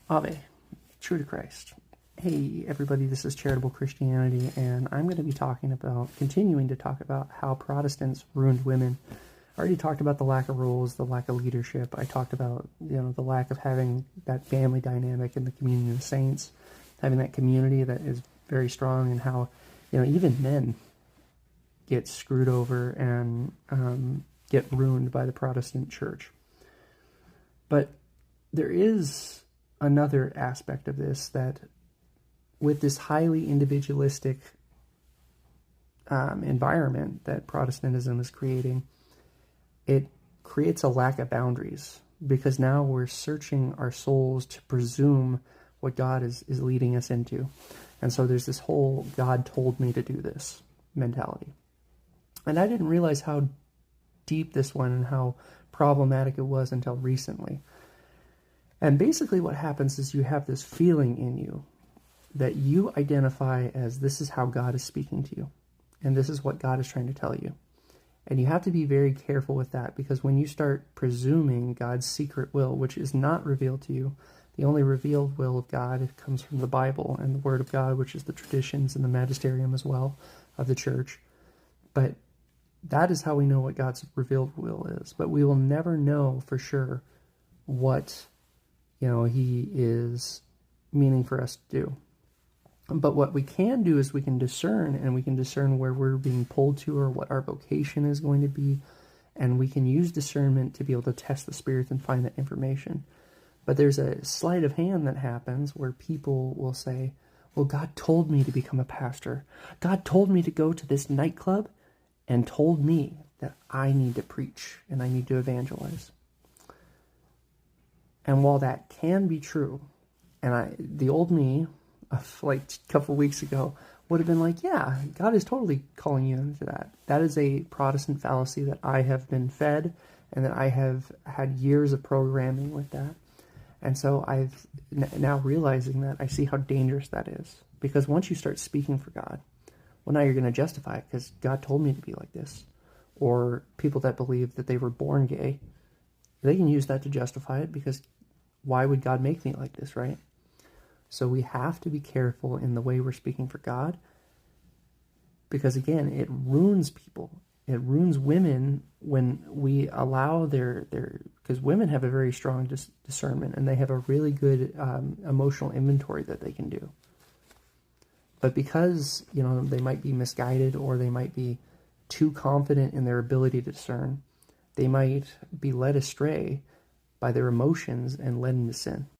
Ave, true to Christ. Hey everybody, this is Charitable Christianity, and I'm going to be continuing to talk about how Protestants ruined women. I already talked about the lack of rules, the lack of leadership. I talked about, the lack of having that family dynamic in the communion of saints, having that community that is very strong, and how, even men get screwed over and get ruined by the Protestant church. But there is another aspect of this, that with this highly individualistic environment that Protestantism is creating, it creates a lack of boundaries, because now we're searching our souls to presume what God is leading us into. And so there's this whole God told me to do this mentality. And I didn't realize how deep this went and how problematic it was until recently. And basically what happens is you have this feeling in you that you identify as, this is how God is speaking to you, and this is what God is trying to tell you. And you have to be very careful with that, because when you start presuming God's secret will, which is not revealed to you, the only revealed will of God comes from the Bible and the Word of God, which is the traditions and the magisterium as well of the church. But that is how we know what God's revealed will is. But we will never know for sure what, He is meaning for us to do. But what we can do is we can discern, and we can discern where we're being pulled to, or what our vocation is going to be. And we can use discernment to be able to test the Spirit and find that information. But there's a sleight of hand that happens where people will say, well, God told me to become a pastor. God told me to go to this nightclub and told me that I need to preach and I need to evangelize. And while that can be true, and the old me of like a couple of weeks ago would have been like, yeah, God is totally calling you into that. That is a Protestant fallacy that I have been fed, and that I have had years of programming with that. And so I've now realizing that, I see how dangerous that is. Because once you start speaking for God, well, now you're going to justify it because God told me to be like this. Or people that believe that they were born gay, they can use that to justify it, because why would God make me like this, right? So we have to be careful in the way we're speaking for God, because again, it ruins people. It ruins women when we allow because women have a very strong discernment, and they have a really good emotional inventory that they can do. But because, they might be misguided, or they might be too confident in their ability to discern, they might be led astray by their emotions and led into sin.